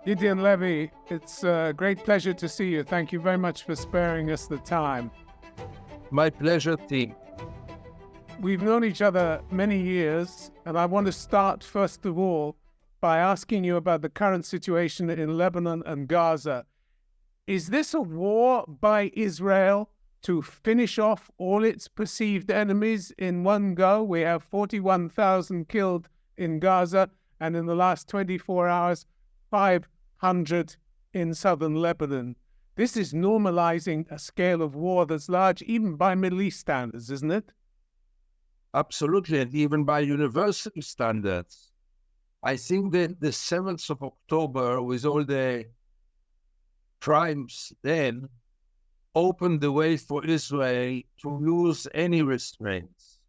Gideon Levy, it's a great pleasure to see you. Thank you very much for sparing us the time. My pleasure, team. We've known each other many years, and I want to start, first of all, by asking you about the current situation in Lebanon and Gaza. Is this a war by Israel to finish off all its perceived enemies in one go? We have 41,000 killed in Gaza, and in the last 24 hours, 500 in southern Lebanon. This is normalizing a scale of war that's large, even by Middle East standards, isn't it? Absolutely, and even by universal standards. I think that the 7th of October, with all the crimes then, opened the way for Israel to lose any restraints.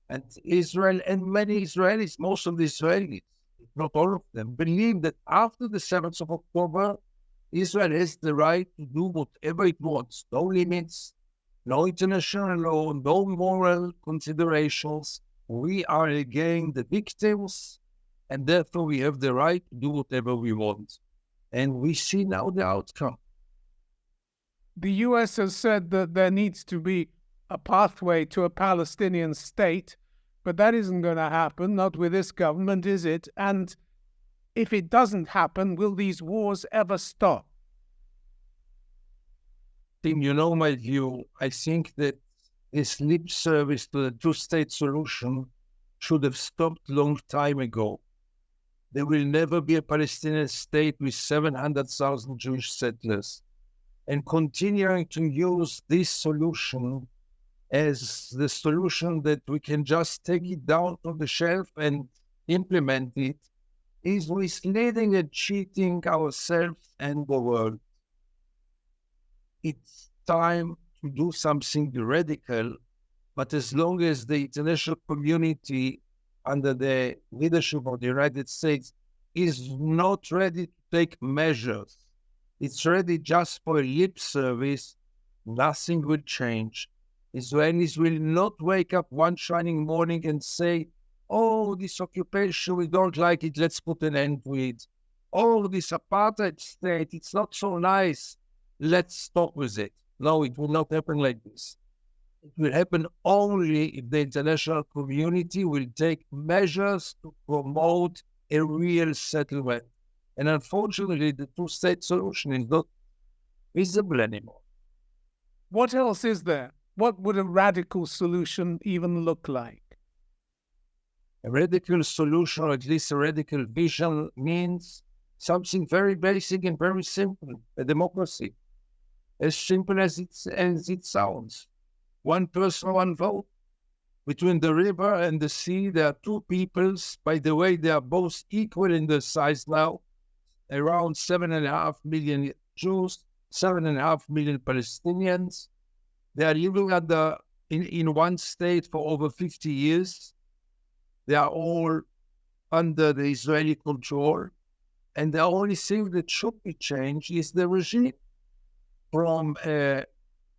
And Israel, and many Israelis, most of the Israelis, not all of them, believe that after the 7th of October, Israel has the right to do whatever it wants. No limits, no international law, no moral considerations. We are again the victims, and therefore we have the right to do whatever we want. And we see now the outcome. The US has said that there needs to be a pathway to a Palestinian state, but that isn't going to happen, not with this government, is it? And if it doesn't happen, will these wars ever stop? Tim, you know my view. I think that this lip service to the two-state solution should have stopped long time ago. There will never be a Palestinian state with 700,000 Jewish settlers. And continuing to use this solution as the solution that we can just take it down from the shelf and implement it is misleading and cheating ourselves and the world. It's time to do something radical, but as long as the international community under the leadership of the United States is not ready to take measures, it's ready just for a lip service, nothing will change. Israelis will not wake up one shining morning and say, oh, this occupation, we don't like it, let's put an end to it. Oh, this apartheid state, it's not so nice, let's stop with it. No, it will not happen like this. It will happen only if the international community will take measures to promote a real settlement. And unfortunately, the two-state solution is not visible anymore. What else is there? What would a radical solution even look like? A radical solution, or at least a radical vision, means something very basic and very simple, a democracy. As simple as it sounds. One person, one vote. Between the river and the sea, there are two peoples. By the way, they are both equal in their size now. Around 7.5 million Jews, 7.5 million Palestinians. They are living in one state for over 50 years. They are all under the Israeli control. And the only thing that should be changed is the regime from a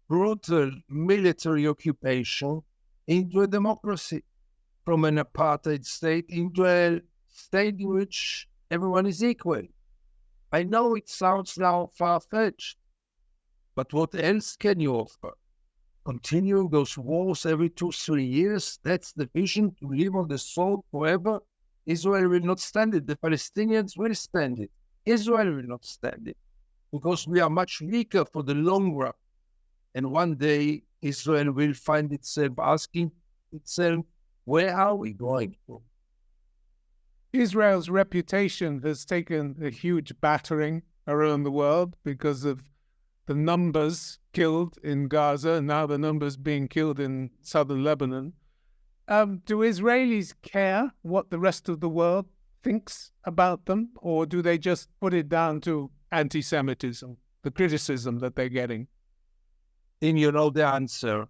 brutal military occupation into a democracy, from an apartheid state into a state in which everyone is equal. I know it sounds now far-fetched, but what else can you offer? Continuing those wars every 2-3 years, that's the vision, to live on the sword forever? Israel will not stand it. The Palestinians will stand it. Israel will not stand it, because we are much weaker for the long run. And one day, Israel will find itself asking itself, where are we going to? Israel's reputation has taken a huge battering around the world because of the numbers killed in Gaza, and now the numbers being killed in southern Lebanon. Do Israelis care what the rest of the world thinks about them, or do they just put it down to anti-Semitism, the criticism that they're getting? Then you know the answer.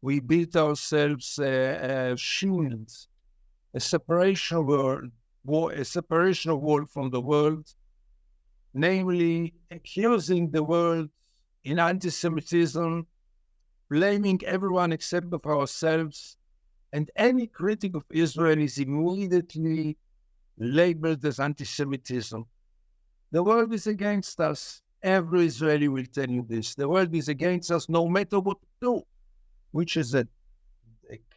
We built ourselves a shield, a separation wall from the world, namely accusing the world in anti-Semitism, blaming everyone except of ourselves, and any critic of Israel is immediately labeled as anti-Semitism. The world is against us. Every Israeli will tell you this. The world is against us no matter what we do, which is a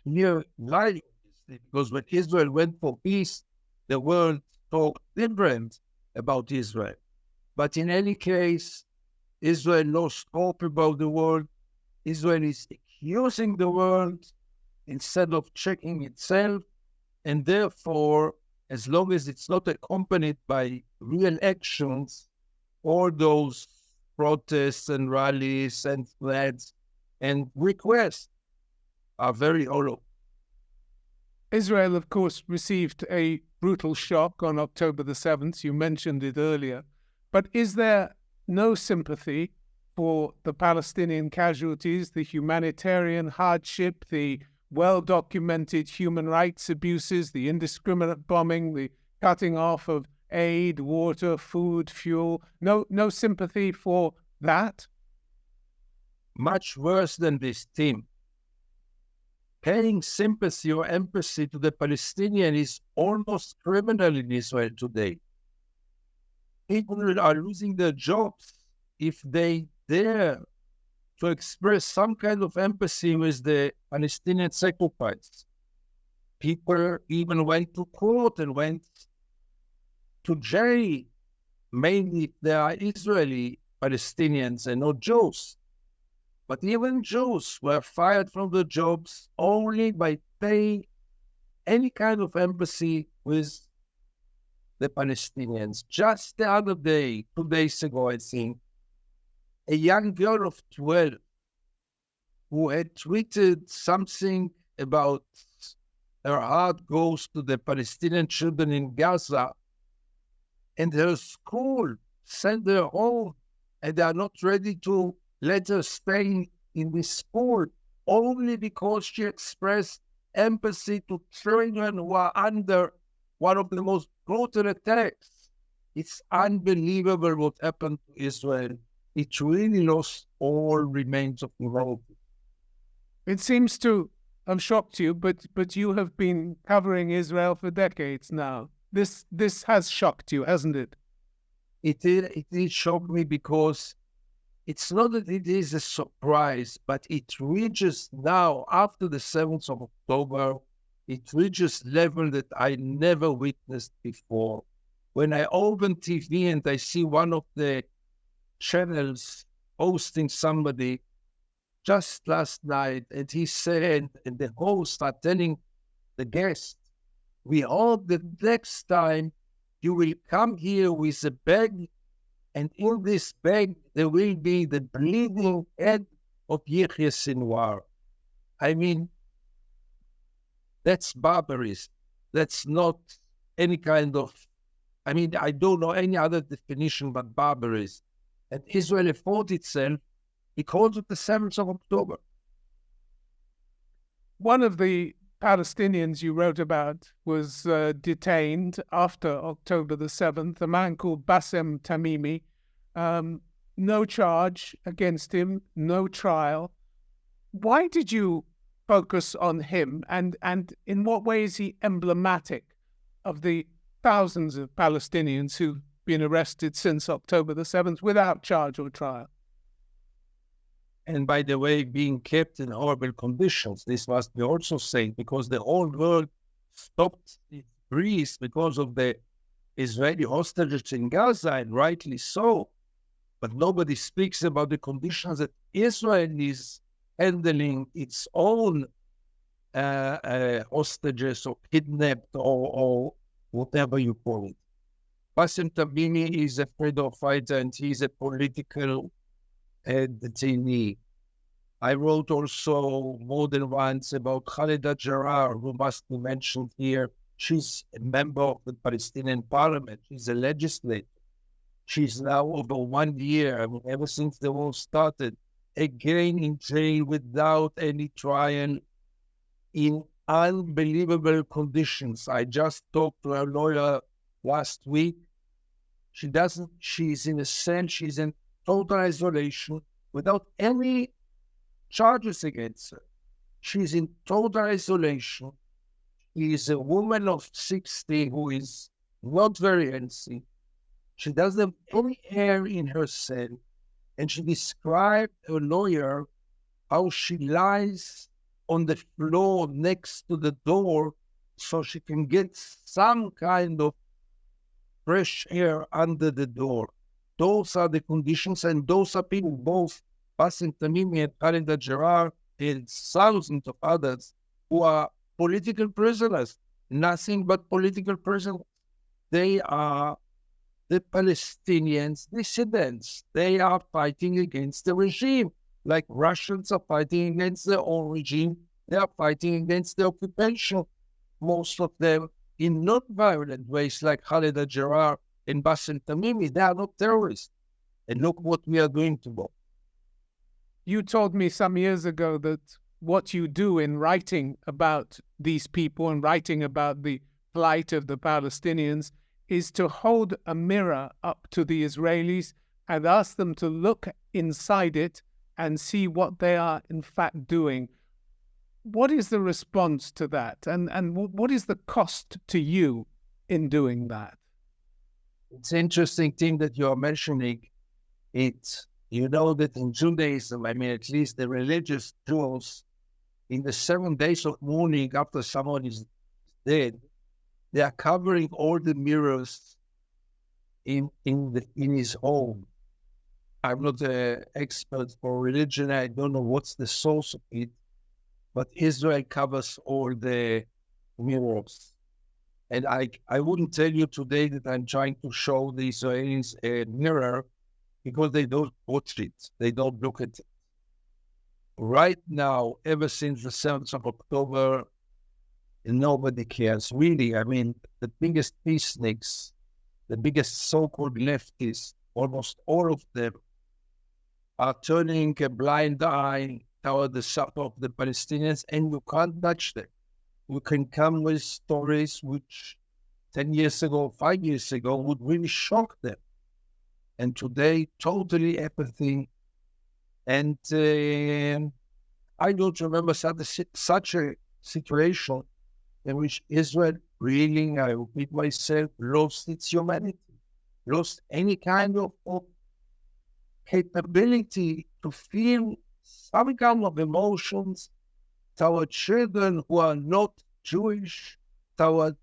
clear lie, because when Israel went for peace, the world talked different about Israel. But in any case, Israel lost hope about the world. Israel is accusing the world instead of checking itself. And therefore, as long as it's not accompanied by real actions, all those protests and rallies and flags and requests are very hollow. Israel, of course, received a brutal shock on October the 7th. You mentioned it earlier. But is there no sympathy for the Palestinian casualties, the humanitarian hardship, the well-documented human rights abuses, the indiscriminate bombing, the cutting off of aid, water, food, fuel? No sympathy for that? Much worse than this, Tim. Paying sympathy or empathy to the Palestinian is almost criminal in Israel today. People are losing their jobs if they dare to express some kind of empathy with the Palestinian sacrifice. People even went to court and went to jail, mainly if they are Israeli Palestinians and not Jews. But even Jews were fired from their jobs only by paying any kind of empathy with the Palestinians. Just the other day, 2 days ago, I think, a young girl of 12 who had tweeted something about her heart goes to the Palestinian children in Gaza, and her school sent her home, and they are not ready to let her stay in this school only because she expressed empathy to children who are under one of the most brutal attacks. It's unbelievable what happened to Israel. It really lost all remains of humanity. It seems to have shocked you, but you have been covering Israel for decades now. This has shocked you, hasn't it? It did shock me because it's not that it is a surprise, but it reaches now, after the 7th of October, it reaches level that I never witnessed before. When I open TV and I see one of the channels hosting somebody just last night, and he said, and the host are telling the guest, we hope that next time you will come here with a bag, and in this bag there will be the bleeding head of Yahya Sinwar. I mean, that's barbarism. That's not any kind of, I don't know any other definition but barbarism. And Israel fought itself because of the 7th of October. One of the Palestinians you wrote about was detained after October the 7th, a man called Bassem Tamimi. No charge against him, no trial. Why did you focus on him, and in what way is he emblematic of the thousands of Palestinians who've been arrested since October the 7th without charge or trial? And by the way, being kept in horrible conditions, this must be also said, because the whole world stopped its breath because of the Israeli hostages in Gaza, and rightly so. But nobody speaks about the conditions that Israel is handling its own hostages or kidnapped or whatever you call it. Bassem Tamimi is a freedom fighter and he's a political detainee. I wrote also more than once about Khalida Jarrar, who must be mentioned here. She's a member of the Palestinian parliament. She's a legislator. She's now over 1 year, ever since the war started, again in jail without any trial in unbelievable conditions. I just talked to her lawyer last week. She's in a cell, she's in total isolation without any charges against her. She's in total isolation. She is a woman of 60 who is not very healthy. She doesn't have any air in her cell. And she described a lawyer how she lies on the floor next to the door so she can get some kind of fresh air under the door. Those are the conditions, and those are people, both Bassem Tamimi and Khaled Jarrah and thousands of others who are political prisoners, nothing but political prisoners. They are the Palestinians dissidents. They are fighting against the regime, like Russians are fighting against their own regime. They are fighting against the occupation, most of them in non-violent ways, like Khaled Jarrah and Bassem Tamimi. They are not terrorists. And look what we are doing to them. You told me some years ago that what you do in writing about these people and writing about the plight of the Palestinians is to hold a mirror up to the Israelis and ask them to look inside it and see what they are in fact doing. What is the response to that? And what is the cost to you in doing that? It's an interesting thing that you are mentioning. You know that in Judaism, I mean, at least the religious Jews, in the 7 days of mourning after someone is dead, they are covering all the mirrors in his home. I'm not an expert for religion. I don't know what's the source of it, but Israel covers all the mirrors. And I wouldn't tell you today that I'm trying to show the Israelis a mirror because they don't watch it. They don't look at it. Right now, ever since the 7th of October, nobody cares. Really, I mean, the biggest peaceniks, the biggest so-called leftists, almost all of them are turning a blind eye toward the suffer of the Palestinians, and you can't touch them. You can come with stories which 10 years ago, 5 years ago would really shock them. And today, totally apathy. And I don't remember such a situation in which Israel really, I repeat myself, lost its humanity, lost any kind of capability to feel some kind of emotions toward children who are not Jewish, toward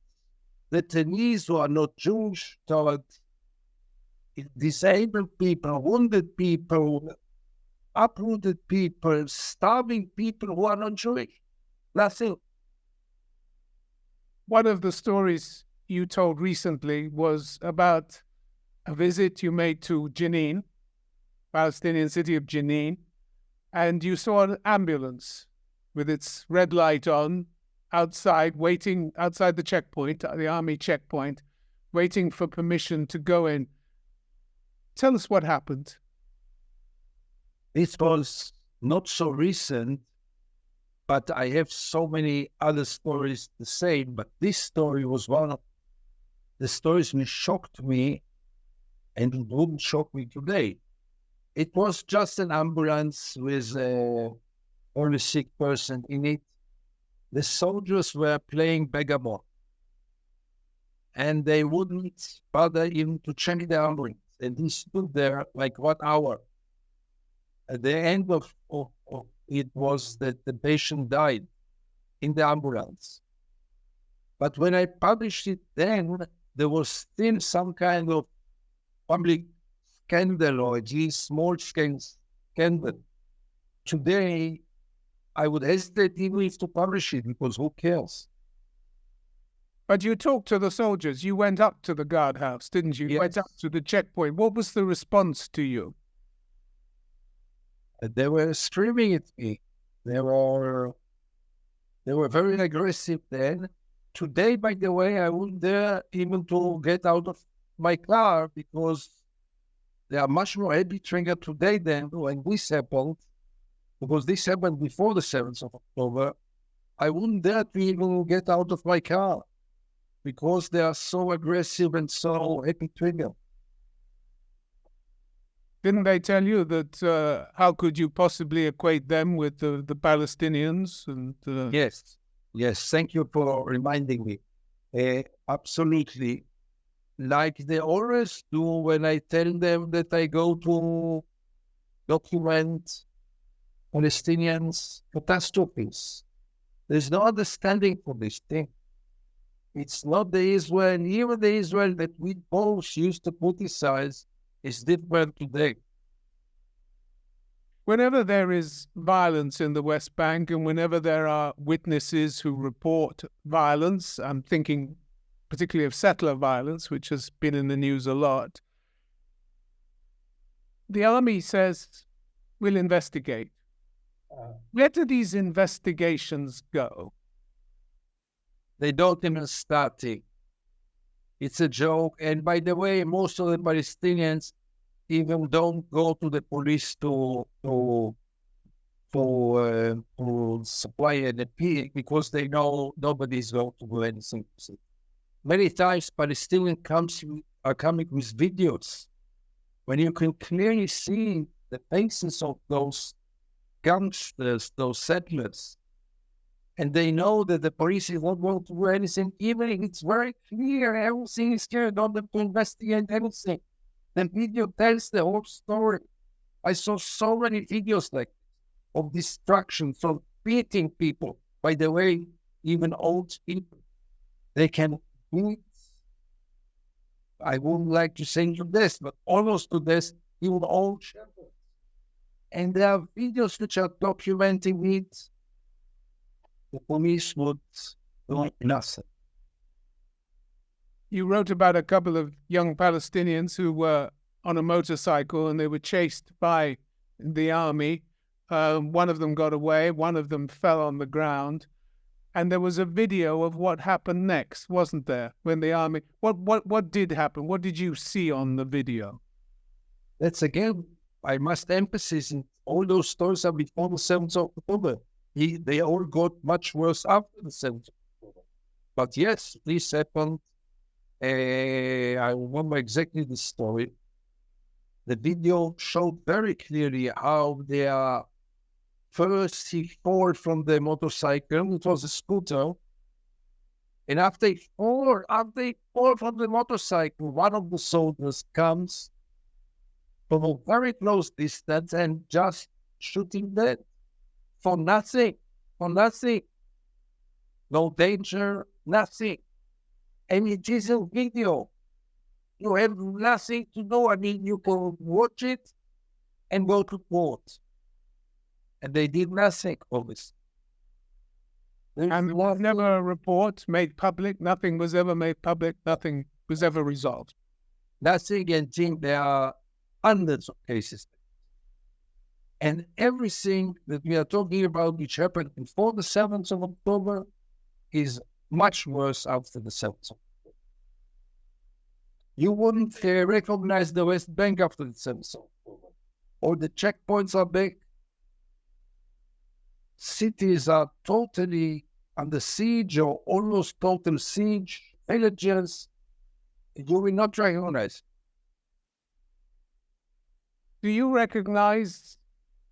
detainees who are not Jewish, toward disabled people, wounded people, uprooted people, starving people who are not Jewish. Nothing. One of the stories you told recently was about a visit you made to Jenin, Palestinian city of Jenin, and you saw an ambulance with its red light on outside, waiting outside the checkpoint, the army checkpoint, waiting for permission to go in. Tell us what happened. This was not so recent, but I have so many other stories the same. But this story was one of the stories which shocked me, and it wouldn't shock me today. It was just an ambulance with only sick person in it. The soldiers were playing bagamon, and they wouldn't bother even to check the ambulance. And he stood there like 1 hour. At the end of it was that the patient died in the ambulance. But when I published it then, there was still some kind of public scandal, or at least small scandal. Today, I would hesitate even if to publish it, because who cares? But you talked to the soldiers. You went up to the guardhouse, didn't you? Yes. You went up to the checkpoint. What was the response to you? They were screaming at me. They were very aggressive then. Today, by the way, I wouldn't dare even to get out of my car, because they are much more arbitrary today than when this happened, because this happened before the 7th of October. I wouldn't dare to even get out of my car because they are so aggressive and so arbitrary. Didn't they tell you that how could you possibly equate them with the Palestinians? And Yes. Thank you for reminding me. Absolutely. like they always do when I tell them that I go to document Palestinians' catastrophes. There's no understanding for this thing. It's not the Israel, even the Israel that we both used to criticize is different today. Whenever there is violence in the West Bank and whenever there are witnesses who report violence, I'm thinking particularly of settler violence, which has been in the news a lot, the army says, we'll investigate. Where do these investigations go? They don't even start it. It's a joke. And by the way, most of the Palestinians even don't go to the police to supply an appeal because they know nobody's going to do anything. Many times Palestinians are coming with videos when you can clearly see the faces of those gangsters, those settlers, and they know that the police is not going to do anything, even if it's very clear, everything is clear, not to investigate anything. The video tells the whole story. I saw so many videos like of destruction, from beating people. By the way, even old people, they can beat, I wouldn't like to say to this, but almost to this, even old shepherds. And there are videos which are documenting it. The police would do nothing. You wrote about a couple of young Palestinians who were on a motorcycle and they were chased by the army. One of them got away, one of them fell on the ground. And there was a video of what happened next, wasn't there? When the army, what did happen? What did you see on the video? That's again, I must emphasize, all those stories are before the 7th of October. They all got much worse after the 7th of October. But yes, this happened. I remember exactly the story. The video showed very clearly how they are. First, he fall from the motorcycle. It was a scooter. And after he fall from the motorcycle, one of the soldiers comes from a very close distance and just shoot him dead. For nothing. No danger, nothing. And it is a video. You have nothing to do. I mean, you can watch it and go to court. And they did nothing of this. And never a report made public. Nothing was ever made public. Nothing was ever resolved. Nothing, and there are hundreds of cases. And everything that we are talking about which happened before the 7th of October is much worse after the 7th of October. You wouldn't recognize the West Bank after the 7th of October. All the checkpoints are back. Cities are totally under siege or almost total siege. Villages, you will not recognize. Do you recognize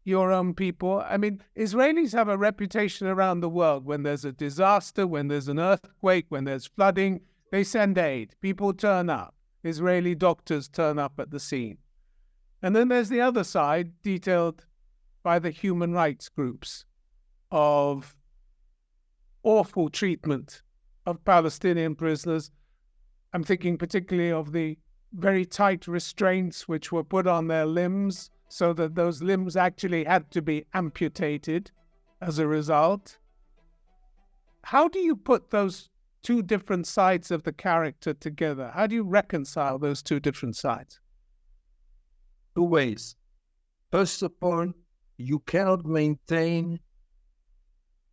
your own people? I mean, Israelis have a reputation around the world. When there's a disaster, when there's an earthquake, when there's flooding, they send aid. People turn up. Israeli doctors turn up at the scene. And then there's the other side, detailed by the human rights groups, of awful treatment of Palestinian prisoners. I'm thinking particularly of the very tight restraints which were put on their limbs so that those limbs actually had to be amputated as a result. How do you put those two different sides of the character together? How do you reconcile those two different sides? Two ways. First of all, you cannot maintain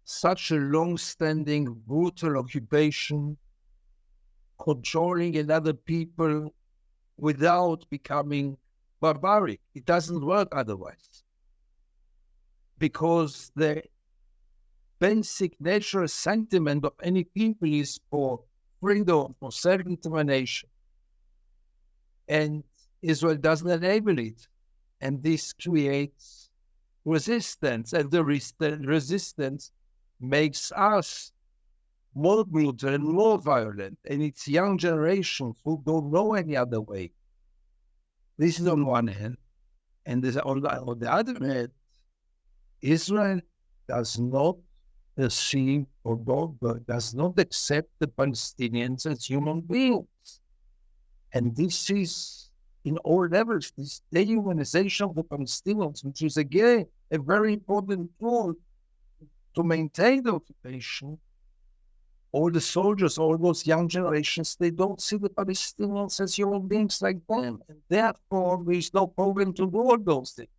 such a long-standing brutal occupation, controlling another people without becoming barbaric. It doesn't work otherwise. Because the basic natural sentiment of any people is for freedom, for self-determination. And Israel doesn't enable it. And this creates resistance. And the resistance makes us more brutal and more violent, and it's young generations who don't know any other way. This is on one hand. And on the other hand, Israel does not perceive or does not accept the Palestinians as human beings. And this is in all levels, this dehumanization of the Palestinians, which is again a very important tool to maintain the occupation. All the soldiers, all those young generations, they don't see the Palestinians as human beings like them. And therefore, there is no problem to do all those things.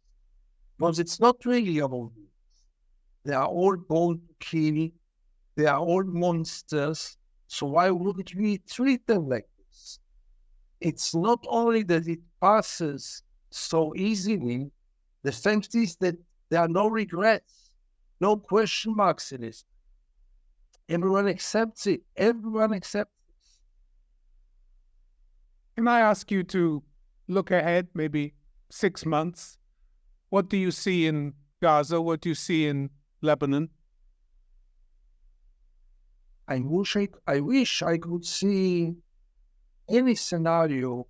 Because it's not really human beings. They are all born to kill. They are all monsters. So why wouldn't we treat them like this? It's not only that it passes so easily, the fact is that there are no regrets, no question marks in it. Everyone accepts it. Everyone accepts it. Can I ask you to look ahead, maybe 6 months? What do you see in Gaza? What do you see in Lebanon? I wish I could see any scenario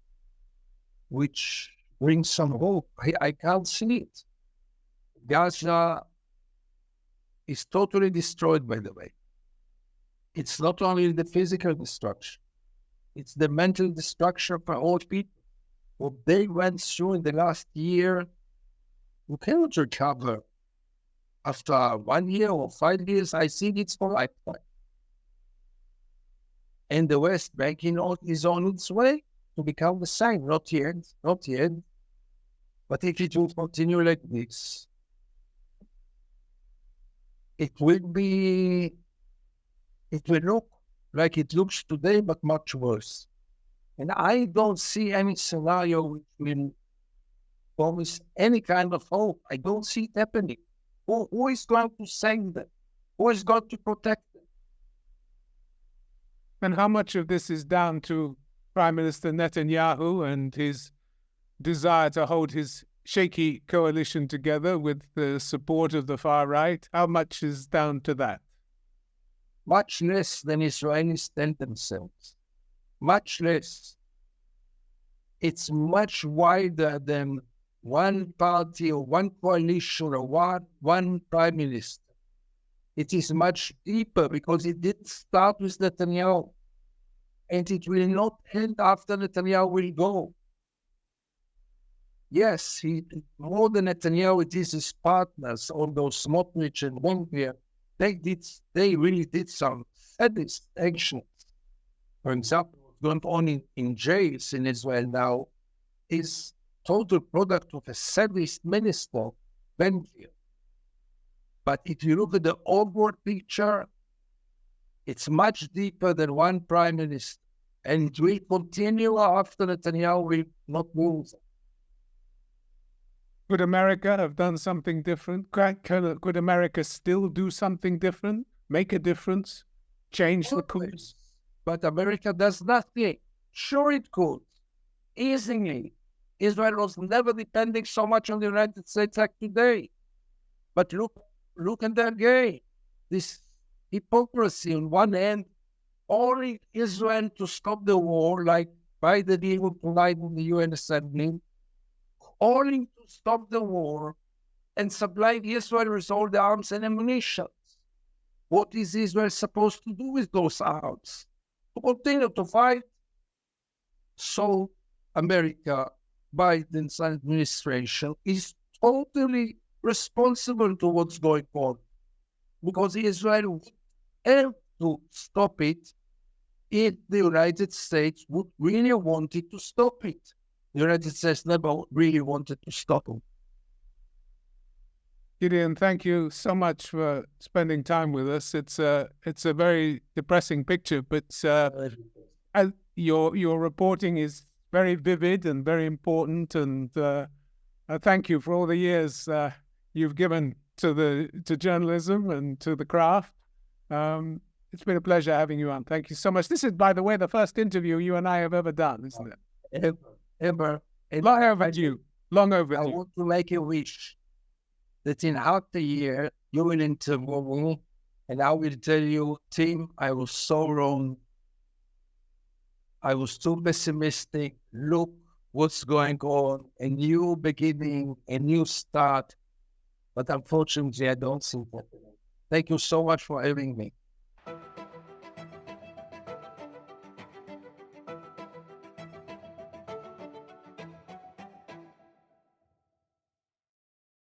which brings some hope. I can't see it. Gaza is totally destroyed, by the way. It's not only the physical destruction, it's the mental destruction for all people. What they went through in the last year, you cannot recover. After 1 year or 5 years, I think it's for lifetime. And the West Bank is on its way to become the same. Not yet. But if it will continue like this, it will look like it looks today, but much worse. And I don't see any scenario which will promise any kind of hope. I don't see it happening. Who is going to save them? Who is going to protect them? And how much of this is down to Prime Minister Netanyahu and his desire to hold his shaky coalition together with the support of the far right? How much is down to that? Much less than Israelis tell themselves. Much less. It's much wider than one party or one coalition or one prime minister. It is much deeper because it did start with Netanyahu. And it will not end after Netanyahu will go. Yes, more than Netanyahu, it is his partners, all those Smotrich and Ben-Gvir. They really did some sadist actions. For example, what's going on in jails in Israel now is total product of a sadist minister, Ben-Gvir. But if you look at the overall picture, it's much deeper than one prime minister. And it will continue after Netanyahu will not move. Could America have done something different? Could America still do something different? Make a difference? Change the course? But America does nothing. Sure it could. Easily. Israel was never depending so much on the United States like today. But look at that game. This hypocrisy on one hand, only Israel to stop the war, like Biden even tonight in the UN Assembly, only to stop the war and supply Israel with all the arms and ammunition. What is Israel supposed to do with those arms? To continue to fight? So America, Biden's administration, is totally responsible to what's going on, because Israel would have to stop it if the United States would really wanted to stop it. The United States never really wanted to stop it. Gideon, thank you so much for spending time with us. It's a very depressing picture, but your reporting is very vivid and very important. And thank you for all the years you've given to journalism and to the craft. It's been a pleasure having you on. Thank you so much. This is, by the way, the first interview you and I have ever done, isn't it? Ever. Long overdue. Long overdue. I want to make a wish that in half a year you will interview me And I will tell you, Tim, I was so wrong. I was too pessimistic. Look what's going on, a new beginning, a new start. But unfortunately, I don't see that. Thank you so much for having me.